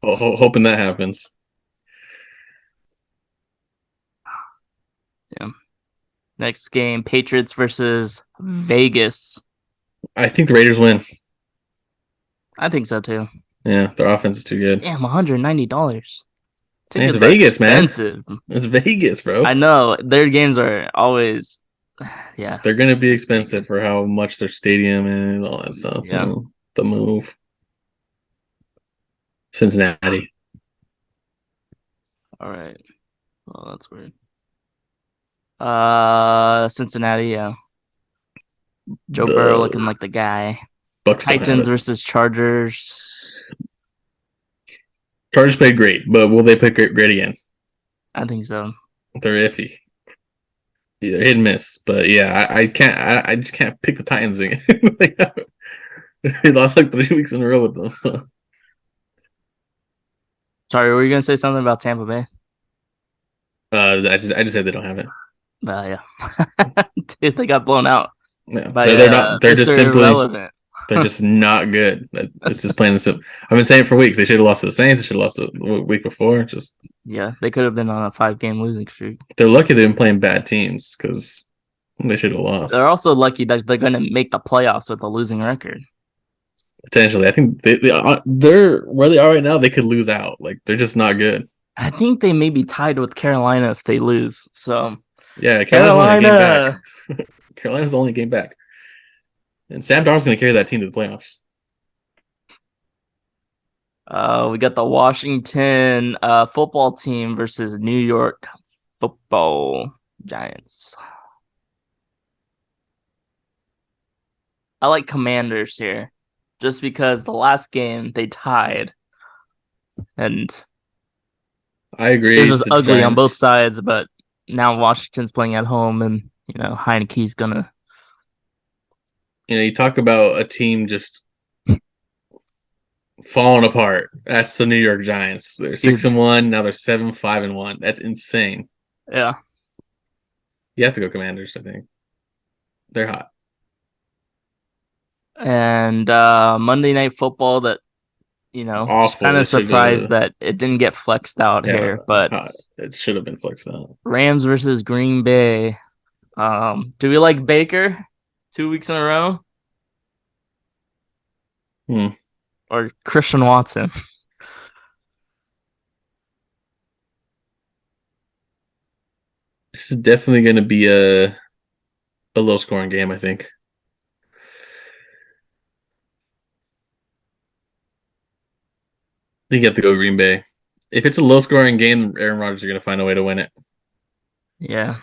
hoping that happens. Yeah. Next game, Patriots versus Vegas. I think the Raiders win. I think so too. Yeah, their offense is too good. Damn, $190. And it's Tickets are Vegas, man. expensive. It's Vegas, I bro. know their games are always, yeah, They're gonna be expensive ridiculous. for how much their stadium and all that stuff. Yeah. The move. Cincinnati. All right. Well, that's weird. Cincinnati. Yeah. Joe Burrow looking The like the guy. Bucks don't have Titans it. versus Chargers. Chargers played great, but will they play great again? I think so. They're iffy. Either hit and miss. But yeah, I can't. I just can't pick the Titans again. Like, they lost like 3 weeks in a row with them. So Sorry, were you gonna say something about Tampa Bay? I just said they don't have it. Yeah. Dude, they got blown out Yeah, by they're not. They're just Mr. simply. Irrelevant. They're just not good. It's just plain and simple. I've been saying it for weeks. They should have lost to the Saints. They should have lost the week before. Just Yeah, they could have been on a 5 game losing streak. they're lucky they've been playing bad teams because they should have They're lost. also lucky that they're gonna make the playoffs with a losing record. Potentially, I think they're where they are right now. They could lose out. Like they're just not good. I think they may be tied with Carolina if they lose. So Yeah, Carolina's only a game back. Carolina. Carolina's only a game back, and Sam Darnold's going to carry that team to the playoffs. We got the Washington football team versus New York football Giants. I like Commanders here, just because the last game they tied, and I it was agree. just The ugly on both Giants. sides. But now Washington's playing at home, and Heineke's gonna. You talk about a team just falling apart. That's the New York Giants. They're six Dude, and one. Now they're 7-5-1. That's insane. yeah. You have to go Commanders. I think they're hot. And Monday Night Football that just Awful. kind They of should surprised have. that it didn't get flexed out Yeah, here. But hot. It should have been flexed out. Rams versus Green Bay. Do we like Baker 2 weeks in a row Hmm. or Christian Watson? This is definitely going to be a low scoring game. I think. I think you have to go Green Bay. If it's a low scoring game, Aaron Rodgers are going to find a way to win it. Yeah,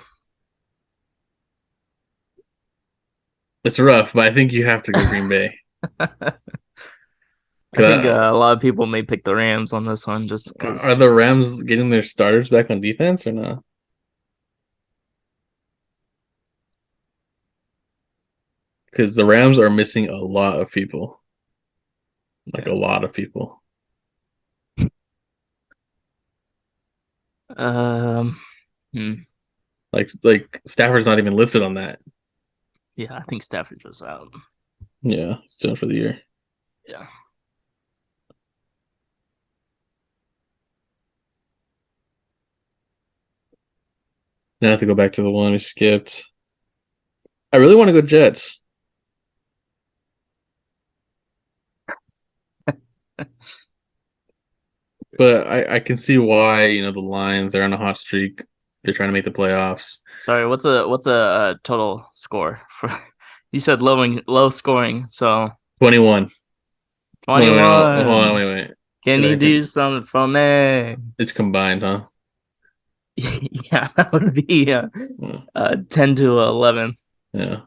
It's rough, but I think you have to go Green Bay. I think Uh, a lot of people may pick the Rams on this one just are because. the Rams getting their starters back on defense or not? Because the Rams are missing a lot of people, like a Yeah. lot of people. Um. hmm, Like Stafford's not even listed on that. Yeah, I think Stafford was out. Yeah, it's done for the year. Yeah. Now I have to go back to the one we skipped. I really want to go Jets, but I can see why, the Lions, they're on a hot streak. They're trying to make the playoffs. Sorry, what's a, total score for? You said low scoring, so 21. Wait, wait, hold on, 21. wait. Can And you I do think something for me? it's combined, huh? Yeah, that would be 10 to 11. Yeah.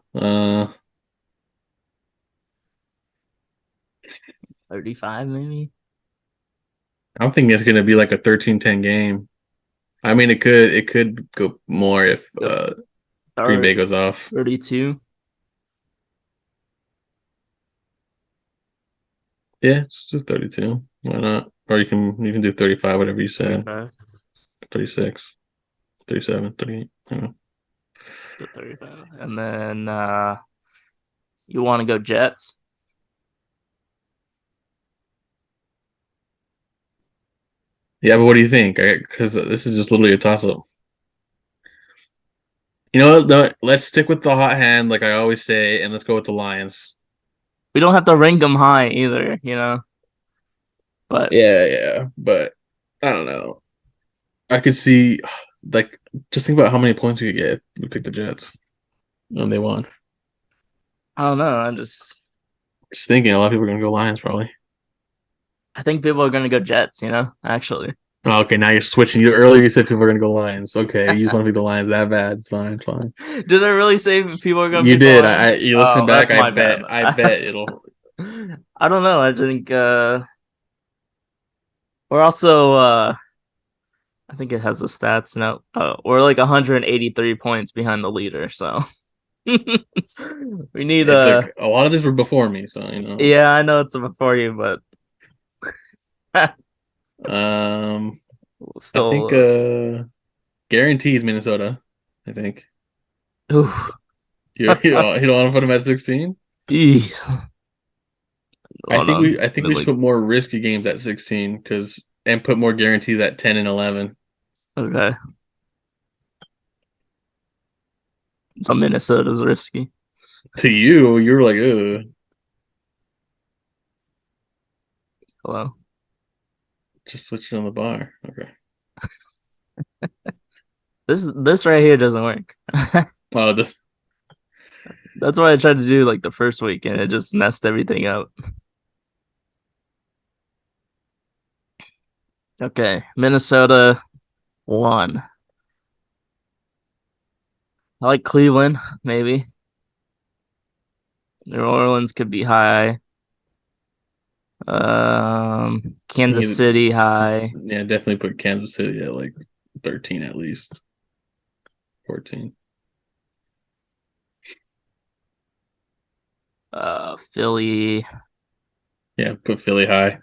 35 maybe. I'm thinking it's gonna be like a 13-10 game. I mean, it could go more if Go Green Bay start goes off. 32, Yeah, it's just 32. Why not? Or you can do 35, whatever you said. 35 36, 37, 38. I don't know. to 35. And then you want to go Jets? Yeah, but what do you think? Because this is just literally a toss up. You know what? No, let's stick with the hot hand, like I always say, and let's go with the Lions. We don't have to rank them high either, you know. But Yeah, yeah, but I don't know. I could see, like, just think about how many points we could get if we pick the Jets and they won. I don't know. Just thinking, a lot of people are gonna go Lions probably. I think people are gonna go Jets, you know, actually. Oh, okay, now you're switching. You earlier you said people are gonna go Lions. Okay, you just want to be the Lions that bad. It's fine, it's fine. Did I really say people are gonna You pick the did. I Lions? you listen Oh, back. that's I my bad. bet. I bet it'll. I don't know. I think we're also I think it has the stats now. We're like 183 points behind the leader, so we need It like a lot of these were before me, so yeah, I know it's before you, but I think still guarantees Minnesota. I think oof. you don't want to put them at 16. Eeh. Hold on. I think But we should like put more risky games at 16 because and put more guarantees at 10 and 11. okay. So Minnesota's risky. To you, you're like, ugh, Hello. just switch it on the bar. Okay. This right here doesn't work. Oh, this That's why I tried to do like the first week and it just messed everything up. Okay. Minnesota won. I like Cleveland, maybe. New Orleans could be high. Kansas you City high. yeah, definitely put Kansas City at like 13 at least, 14. Philly. Yeah, put Philly high.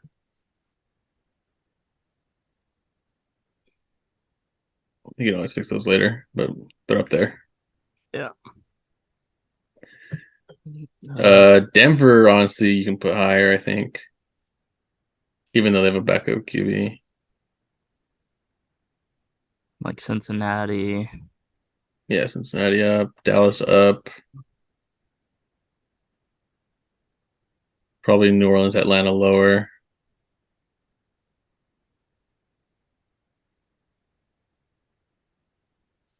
You can always fix those later, but they're up there. Yeah. Uh, Denver, honestly, you can put higher, I think, even though they have a backup QB. like Cincinnati. Yeah, Cincinnati up, Dallas up, probably New Orleans, Atlanta lower.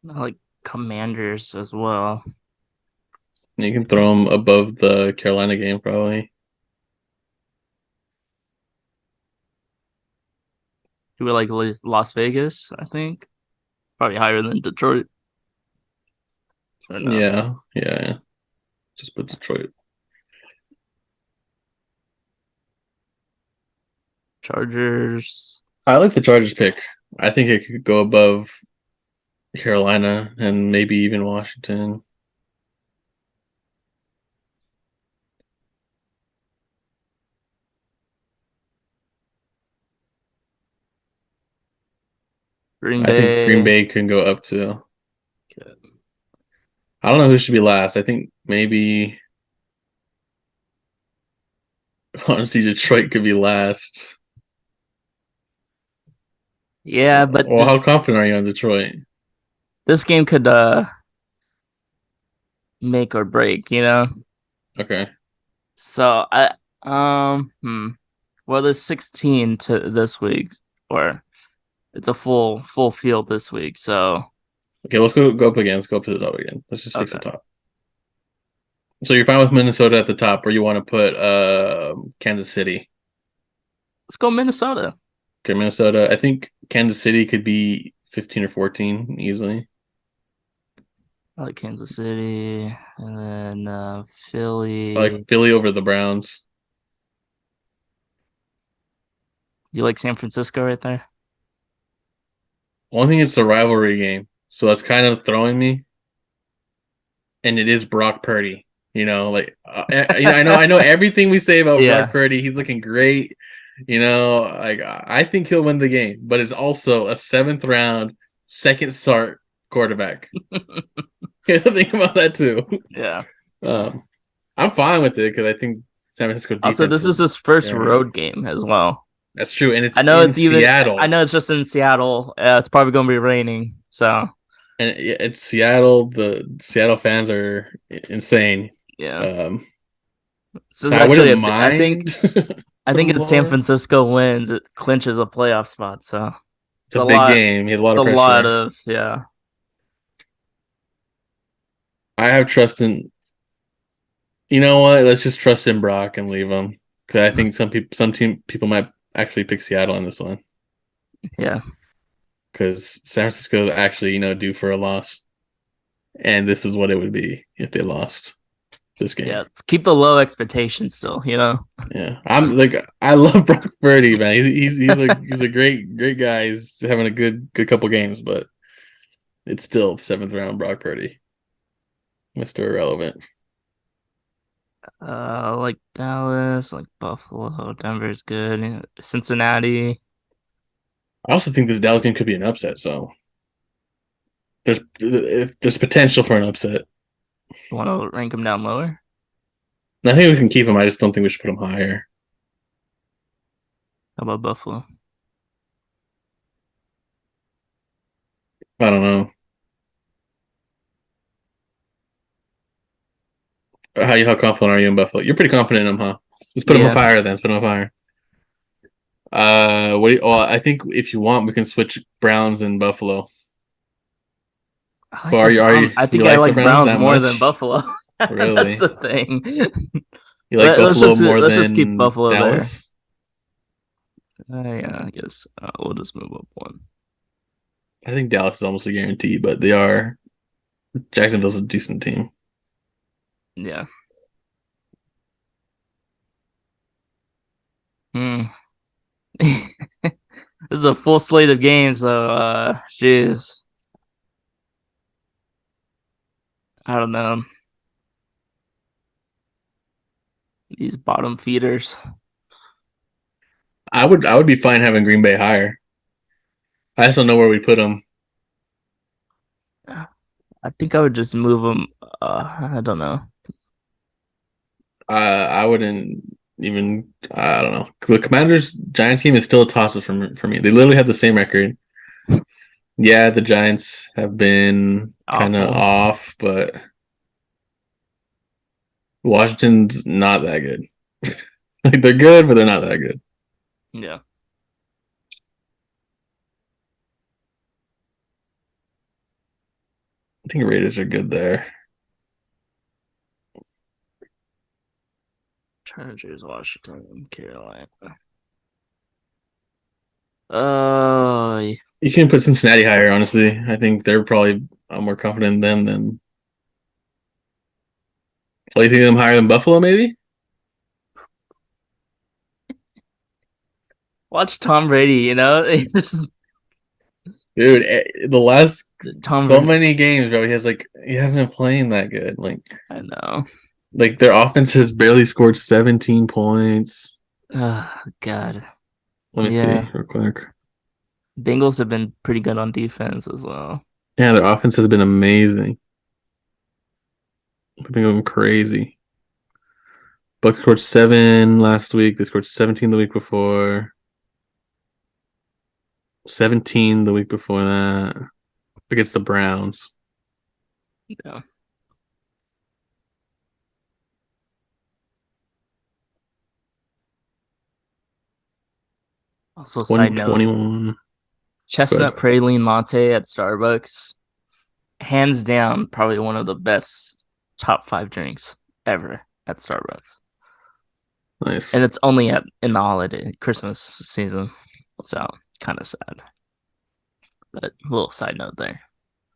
I like Commanders as well. And you can throw them above the Carolina game, probably. Do we like Las Vegas? I think probably higher than Detroit or no. Yeah, yeah, yeah. Just put Detroit. Chargers. I like the Chargers pick. I think it could go above Carolina and maybe even Washington. Green I think Green Bay. Bay can go up to. Okay. I don't know who should be last. I think maybe Honestly, Detroit could be last. Yeah, but Well, how confident are you on Detroit? this game could make or break, you know. Okay. So I well, there's 16 to this week, or it's a full field this week. So Okay, let's go up again. Let's go up to the top again. Let's just fix the okay, top. So you're fine with Minnesota at the top, or you want to put Kansas City? let's go Minnesota. Okay, Minnesota. I think Kansas City could be 15 or 14 easily. I like Kansas City, and then I like Philly. Philly over the Browns. You like San Francisco right there? Only thing is the rivalry game, so that's kind of throwing me. And it is Brock Purdy. I know everything we say about Brock Yeah. Purdy. He's looking great. Like I think he'll win the game, but it's also a seventh round, second start quarterback. You have to think about that too. Yeah. Um, I'm fine with it because I think San Francisco Also, defense this is is his first very. road game as well. That's true, and it's I know in it's even. I Seattle, know it's just in Seattle. It's probably going to be raining. So and it's Seattle. The Seattle fans are insane. yeah, Um, this so is I actually wouldn't a. I think. mind I putting think him if San lower. Francisco wins, it clinches a playoff spot. So It's it's a a big lot. game. He has a lot It's of a lot pressure. of yeah. I have trust in. You know what? Let's just trust in Brock and leave him because I think people might actually pick Seattle in this one Yeah. because San Francisco is actually due for a loss, and this is what it would be if they lost this Yeah. game. Let's keep the low expectations still. You know. Yeah, I'm like I love Brock Purdy, man. He's a great guy. He's having a good couple games, but it's still seventh round Brock Purdy, Mr. Irrelevant. Like Dallas, like Buffalo, Denver's good. Cincinnati. I also think this Dallas game could be an upset, so there's potential for an upset. You want to rank them down lower? I think we can keep him. I just don't think we should put him higher. How about Buffalo? I don't know. How confident are you in Buffalo? You're pretty confident in him, huh? Let's put him up Yeah. higher then. Let's put him up higher. I think if you want, we can switch Browns and Buffalo. I like Well, the are Browns. I you think I like the like Browns Browns that more than much? Buffalo. That's Really? the thing. You like Let's Buffalo just more let's just keep than Buffalo there. Dallas? Yeah, I guess we'll just move up one. I think Dallas is almost a guarantee, but they are Jacksonville's a decent team. Yeah. Hmm. This is a full slate of games, so jeez, I don't know these bottom feeders. I would be fine having Green Bay higher. I just don't know where we put them. I think I would just move them. I don't know. I wouldn't even. I don't know. The Commanders Giants game is still a toss up for me. They literally have the same record. Yeah, the Giants have been kind of Awful. off, but Washington's not that good. Like they're good, but they're not that good. Yeah. I think Raiders are good there. Chargers, Washington, Carolina. Oh, You can put Cincinnati higher, honestly. I think they're probably more confident in them than. Well, you think them higher than Buffalo, maybe? watch Tom Brady. You know, Dude, the last Tom so Brady. many games, bro, he hasn't been playing that good. I know. Like their offense has barely scored 17 points. Oh, God. Let me see Yeah. real quick. Bengals have been pretty good on defense as well. Yeah, their offense has been amazing. They've been going crazy. Bucks scored 7 last week. They scored 17 the week before. 17 the week before that against the Browns. Yeah. Also, side note, 121. chestnut Good. praline latte at Starbucks, hands down, probably one of the best top 5 drinks ever at Starbucks. Nice. And it's only at in the holiday Christmas season, so kind of sad. But a little side note there.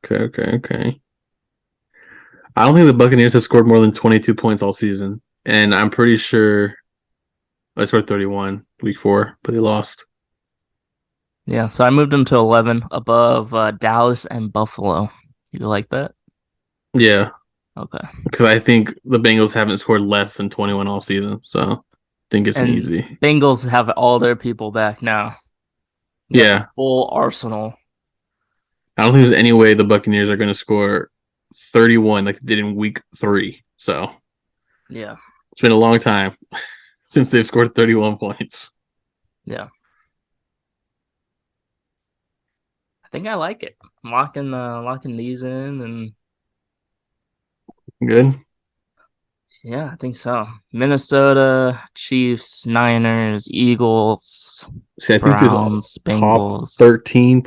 Okay. I don't think the Buccaneers have scored more than 22 points all season. And I'm pretty sure I scored 31 week 4, but they lost. Yeah, so I moved them to 11 above Dallas and Buffalo. You like that? Yeah, Okay. because I think the Bengals haven't scored less than 21 all season. So I think it's an And easy. Bengals have all their people back now. You got the Yeah. full arsenal. I don't think there's any way the Buccaneers are going to score 31 like they did in week 3. So Yeah, it's been a long time since they've scored 31 points. yeah. I think I like it. I'm locking these in, and Good. yeah, I think so. Minnesota, Chiefs, Niners, Eagles, See, I think this Browns, top Bengals. 13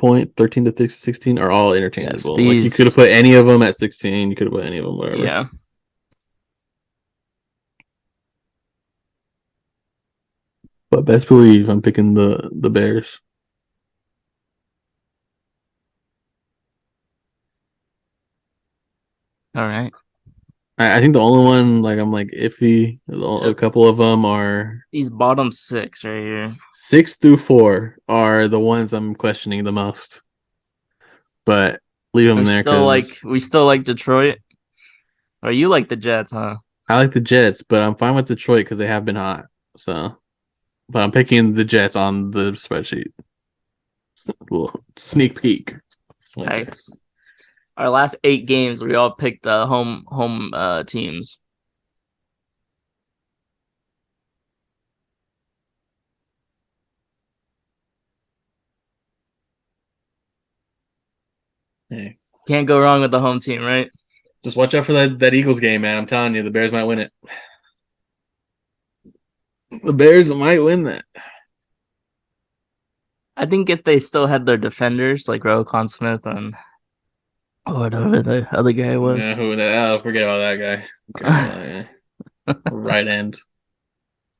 to 16 are all Yes, interchangeable. Like you could have these. put any of them at 16. You could have put any of them wherever. Yeah. But best believe I'm picking the Bears. All right. I think the only one like I'm like iffy. A It's couple of them are these bottom 6 right here. 6 through 4 are the ones I'm questioning the most. But leave them there because We still like Detroit. Or you like the Jets, huh? I like the Jets, but I'm fine with Detroit because they have been hot. So, but I'm picking the Jets on the spreadsheet. Little sneak peek. Okay. Nice. Our last 8 games, we all picked home teams. Hey, Can't go wrong with the home team, right? just watch out for that Eagles game, man. I'm telling you, the Bears might win it. The Bears might win that. I think if they still had their defenders like Roquan Smith and whatever the other guy Yeah, was. who that? Oh, forget about that guy. Forget about that guy. Right end,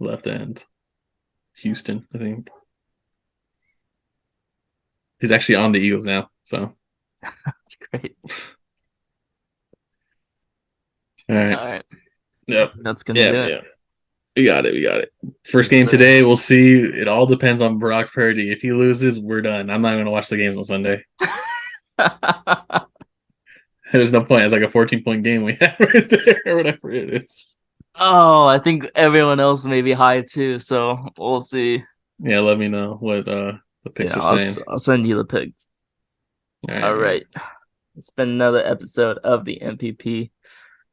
left end. Houston, I think. He's actually on the Eagles now. So, Great. all All right. right. Yep. That's gonna Yeah, do it. yeah. We got it. First Yes, game sir. today. We'll see. It all depends on Brock Purdy. If he loses, we're done. I'm not going to watch the games on Sunday. There's no point. It's like a 14-point game we have right there, or whatever it is. Oh, I think everyone else may be high too, so we'll see. Yeah, let me know what the picks Yeah, are saying. I'll send you the pics. All All right. right. It's been another episode of the MPP,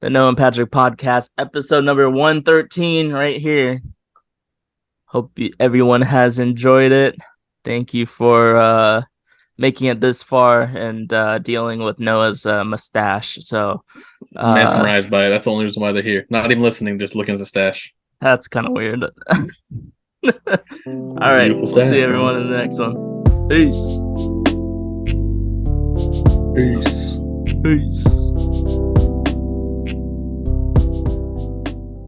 the Noah and Patrick podcast, episode number 113, right here. Hope everyone has enjoyed it. Thank you for making it this far and dealing with Noah's mustache. So Mesmerized by it. That's the only reason why they're here. Not even listening, just looking at the stash. that's kind of weird. All right. Beautiful We'll see stash, everyone man. in the next one. Peace. Peace. Peace.